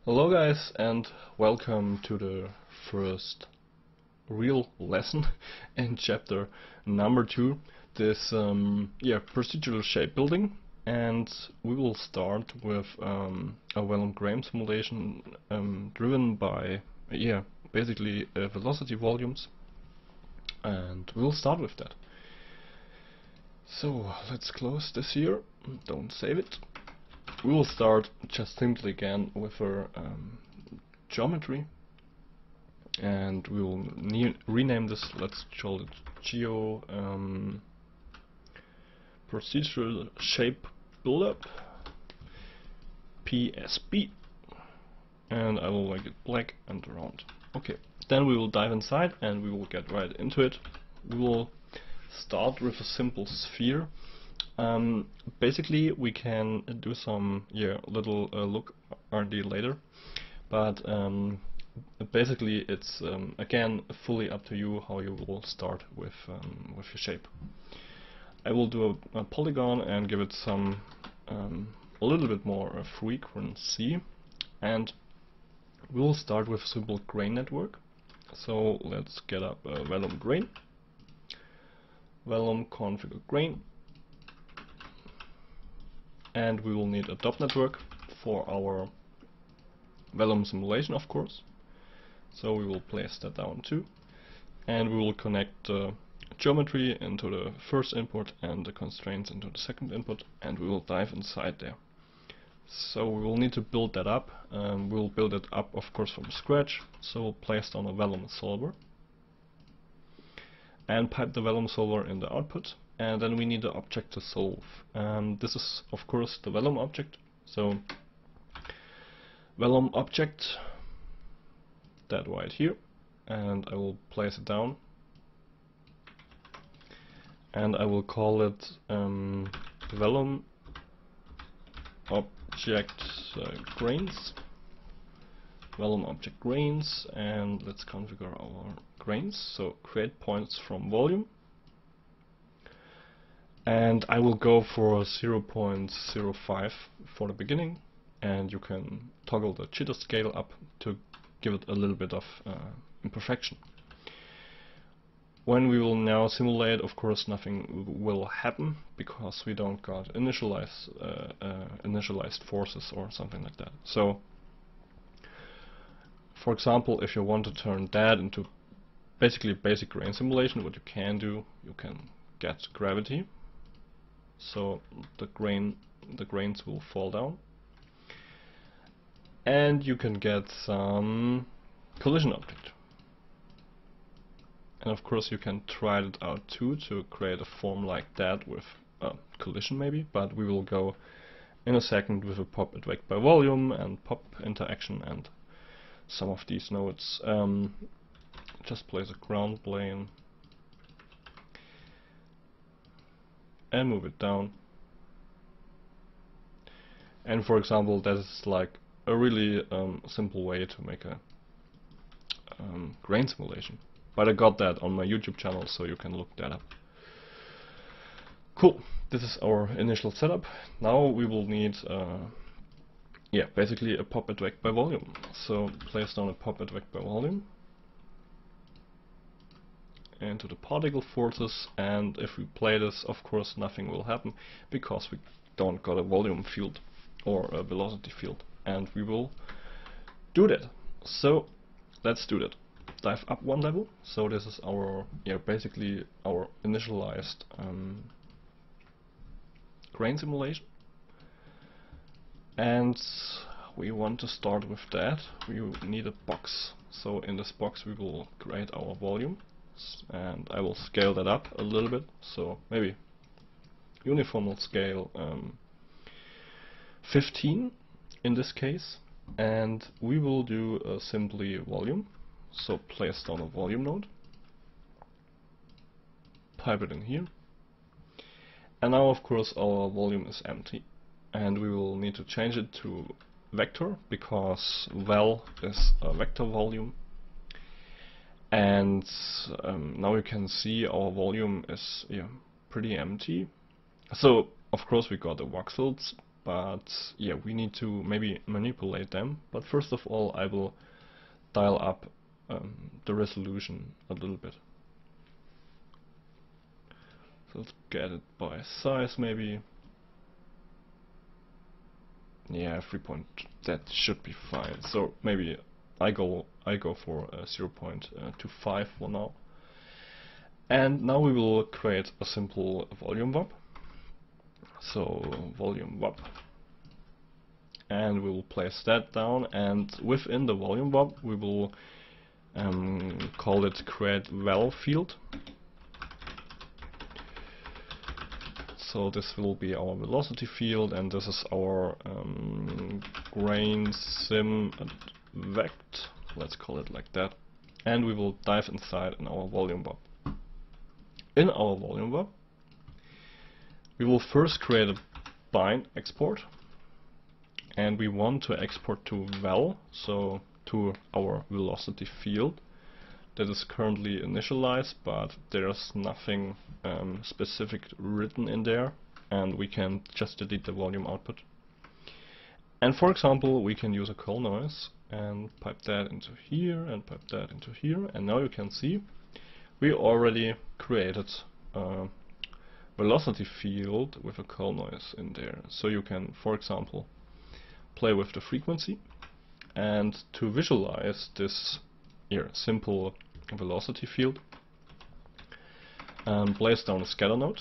Hello guys, and welcome to the first real lesson in chapter number 2, this procedural shape building. And we will start with a Vellum grain simulation driven by basically velocity volumes, and we'll start with that. So let's close this here, don't save it. We will start just simply again with our geometry, and we will rename this. Let's call it Geo Procedural Shape Buildup PSB, and I will make it black and round. Okay, then we will dive inside and we will get right into it. We will start with a simple sphere. Basically we can do some little look R&D later, but basically it's again fully up to you how you will start with your shape. I will do a polygon and give it some a little bit more frequency, and we will start with a simple grain network. So let's get up a Vellum grain, Vellum configure grain, and we will need a dot network for our Vellum simulation, of course. So we will place that down too, and we will connect the geometry into the first input and the constraints into the second input, and we will dive inside there. So we will need to build that up. We'll build it up, of course, from scratch. So we'll place down a Vellum solver and pipe the Vellum solver in the output, and then we need the object to solve. This is, of course, the Vellum object. So Vellum object, that right here, and I will place it down, and I will call it Vellum object grains, Vellum object grains, and let's configure our grains. So create points from volume, and I will go for 0.05 for the beginning, and you can toggle the jitter scale up to give it a little bit of imperfection. When we will now simulate, of course nothing will happen because we don't got initialized forces or something like that. So for example, if you want to turn that into basically a basic grain simulation, what you can do, you can get gravity, so the grains will fall down, and you can get some collision object. And of course you can try it out too to create a form like that with collision maybe, but we will go in a second with a pop advect by volume and pop interaction and some of these nodes. Just place a ground plane and move it down. And for example, that is like a really simple way to make a grain simulation. But I got that on my YouTube channel, so you can look that up. Cool, this is our initial setup. Now we will need basically a pop advect by volume. So place down a pop advect by volume into the particle forces, and if we play this, of course nothing will happen because we don't got a volume field or a velocity field, and we will do that. So let's do that. Dive up one level. So this is our basically our initialized grain simulation, and we want to start with that. We need a box. So in this box we will create our volume, and I will scale that up a little bit. So maybe uniform scale 15 in this case, and we will do simply volume. So place down a volume node, pipe it in here, and now of course our volume is empty, and we will need to change it to vector because val is a vector volume. And now you can see our volume is pretty empty. So of course we got the voxels but yeah, we need to maybe manipulate them. But first of all, I will dial up the resolution a little bit. So let's get it by size maybe. Yeah, 3 point, that should be fine. So maybe I go for 0.25 for now. And now we will create a simple volume warp. So volume warp. And we will place that down, and within the volume warp we will call it create val field. So this will be our velocity field, and this is our grain sim vect, let's call it like that. And we will dive inside in our volume warp. In our volume warp we will first create a bind export, and we want to export to val, so to our velocity field that is currently initialized, but there's nothing specific written in there, and we can just delete the volume output. And for example, we can use a call noise and pipe that into here and pipe that into here, and now you can see we already created a velocity field with a call noise in there. So you can, for example, play with the frequency, and to visualize this here simple velocity field, place down a scatter node.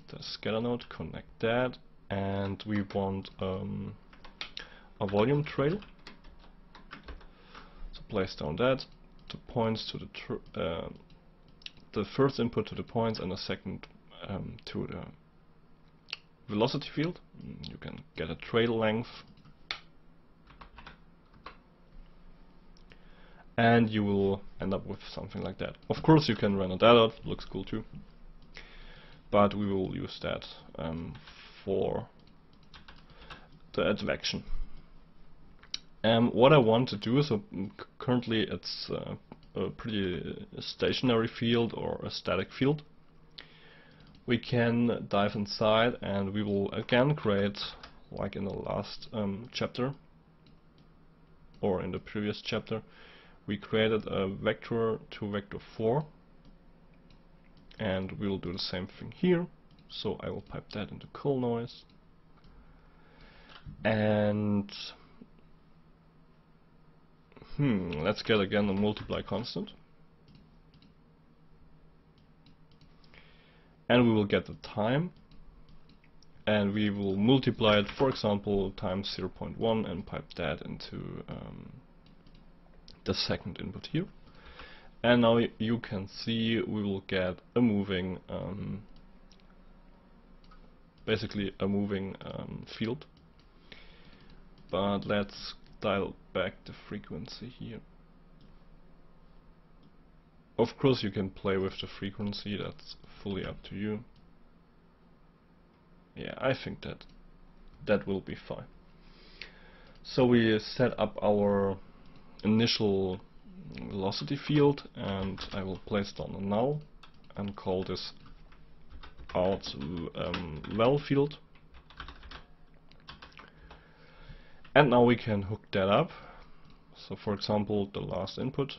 The scatter node, connect that, and we want a volume trail. So place down that, the points to the first input to the points and the second to the velocity field. You can get a trail length, and you will end up with something like that. Of course you can render that out, looks cool too, but we will use that for the advection. What I want to do, so currently it's a pretty stationary field or a static field. We can dive inside, and we will again create, like in the last chapter or in the previous chapter, we created a vector to vector 4, and we will do the same thing here. So I will pipe that into call noise, and let's get again a multiply constant, and we will get the time, and we will multiply it, for example, times 0.1 and pipe that into the second input here. And now you can see we will get a moving, basically a moving field. But let's dial back the frequency here. Of course you can play with the frequency, that's fully up to you. Yeah, I think that will be fine. So we set up our initial velocity field, and I will place down a null and call this out val field. And now we can hook that up. So for example, the last input,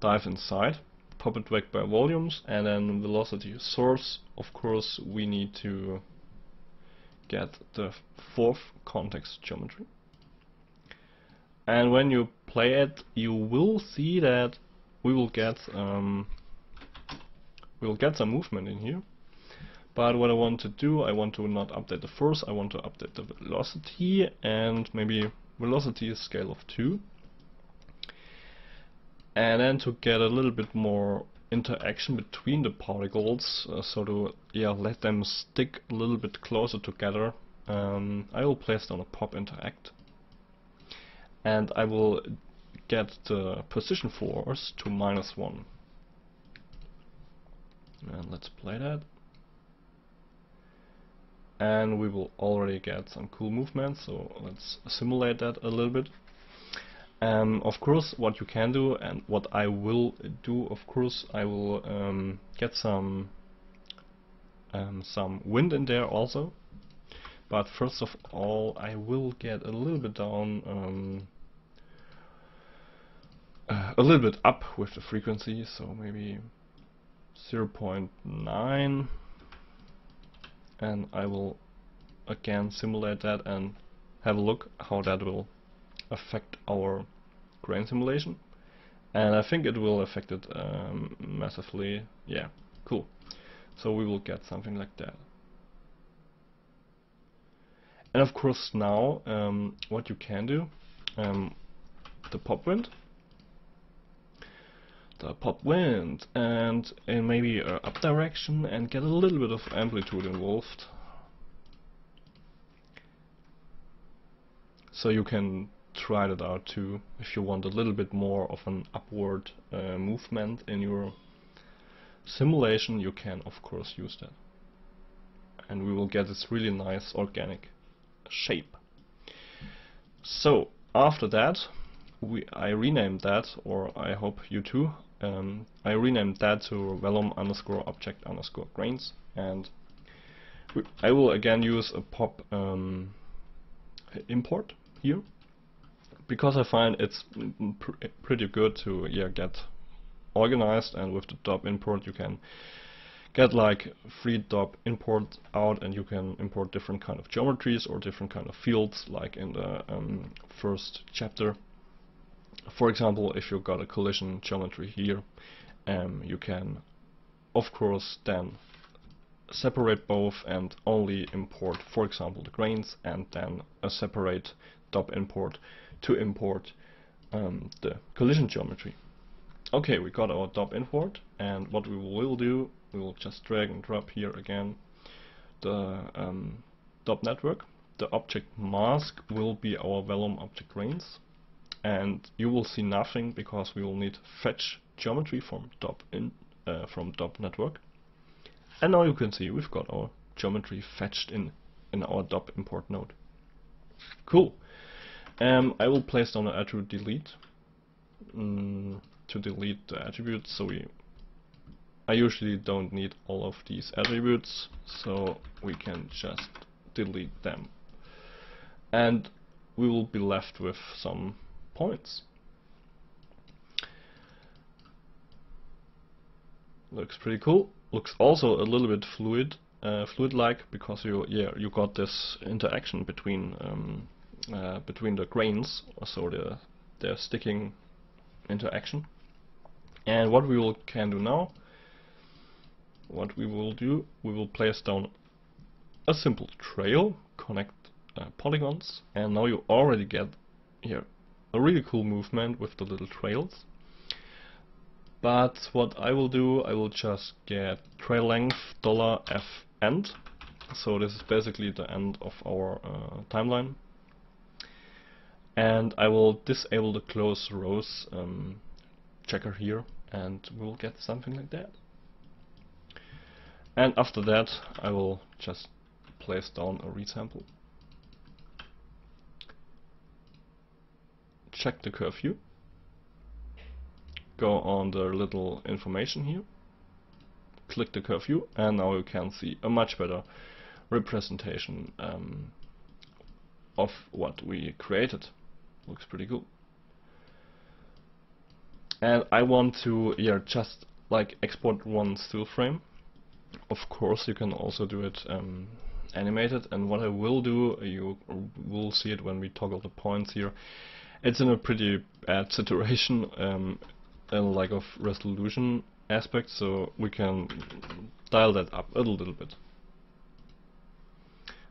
dive inside, pop it back by volumes, and then velocity source. Of course we need to get the fourth context geometry. And when you play it, you will see that we will get some movement in here. But what I want to do, I want to not update the force, I want to update the velocity, and maybe velocity is scale of 2. And then to get a little bit more interaction between the particles, so to let them stick a little bit closer together, I will place down a pop interact. And I will get the position force to -1. And let's play that. And we will already get some cool movement, so let's simulate that a little bit. Of course, what you can do, and what I will do, of course, I will get some some wind in there also. But first of all, I will get a little bit down, a little bit up with the frequency, so maybe 0.9, and I will again simulate that and have a look how that will affect our grain simulation. And I think it will affect it massively. Yeah, cool. So we will get something like that. And of course now, what you can do, the pop wind, and in maybe up direction, and get a little bit of amplitude involved. So you can try that out too, if you want a little bit more of an upward movement in your simulation. You can of course use that, and we will get this really nice organic shape. So after that, I renamed that, or I hope you too. I renamed that to vellum_object_grains, and I will again use a pop import here, because I find it's pretty good to get organized, and with the DOP import you can get like free DOP import out, and you can import different kind of geometries or different kind of fields, like in the first chapter. For example, if you've got a collision geometry here, you can of course then separate both and only import, for example, the grains, and then a separate DOP import to import the collision geometry. Okay, we got our DOP import, and what we will do, we will just drag and drop here again the DOP network. The object mask will be our vellum object grains, and you will see nothing because we will need fetch geometry from DOP network. And now you can see we've got our geometry fetched in our DOP import node. Cool. I will place down an attribute delete to delete the attributes. So I usually don't need all of these attributes, so we can just delete them, and we will be left with some points. Looks pretty cool. Looks also a little bit fluid-like, because you got this interaction between the grains, so they're sticking interaction. And what we can do now, we will place down a simple trail, connect polygons, and now you already get here a really cool movement with the little trails. But what I will do, I will just get trail length $f_end. So this is basically the end of our timeline. And I will disable the close rows checker here, and we'll get something like that. And after that, I will just place down a resample. Check the curve view. Go on the little information here, click the curve view, and now you can see a much better representation of what we created. Looks pretty cool. And I want to just like export one still frame. Of course you can also do it animated, and what I will do, you will see it when we toggle the points here. It's in a pretty bad saturation like of resolution aspect, so we can dial that up a little bit.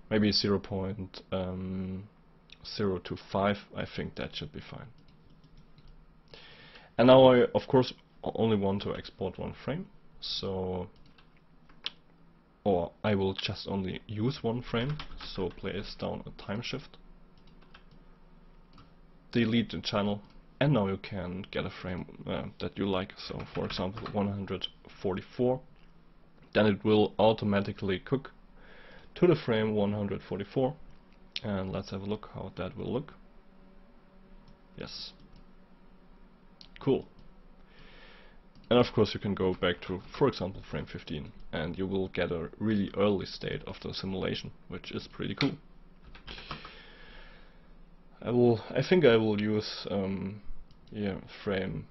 Maybe 0.025, I think that should be fine. And now I of course only want to export one frame, so I will just only use one frame, so place down a time shift, delete the channel, and now you can get a frame that you like. So for example 144, then it will automatically cook to the frame 144, and let's have a look how that will look. Yes, cool. And of course you can go back to, for example, frame 15 and you will get a really early state of the simulation, which is pretty cool. I think I will use frame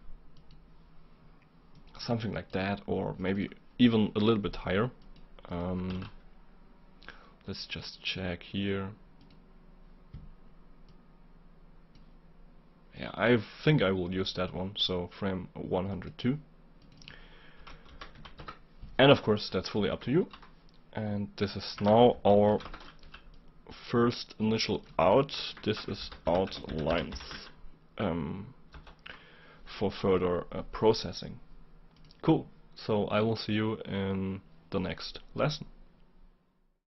something like that, or maybe even a little bit higher. Let's just check here. Yeah, I think I will use that one, so frame 102. And of course that's fully up to you. And this is now our first initial out. This is out lines for further processing. Cool. So I will see you in the next lesson.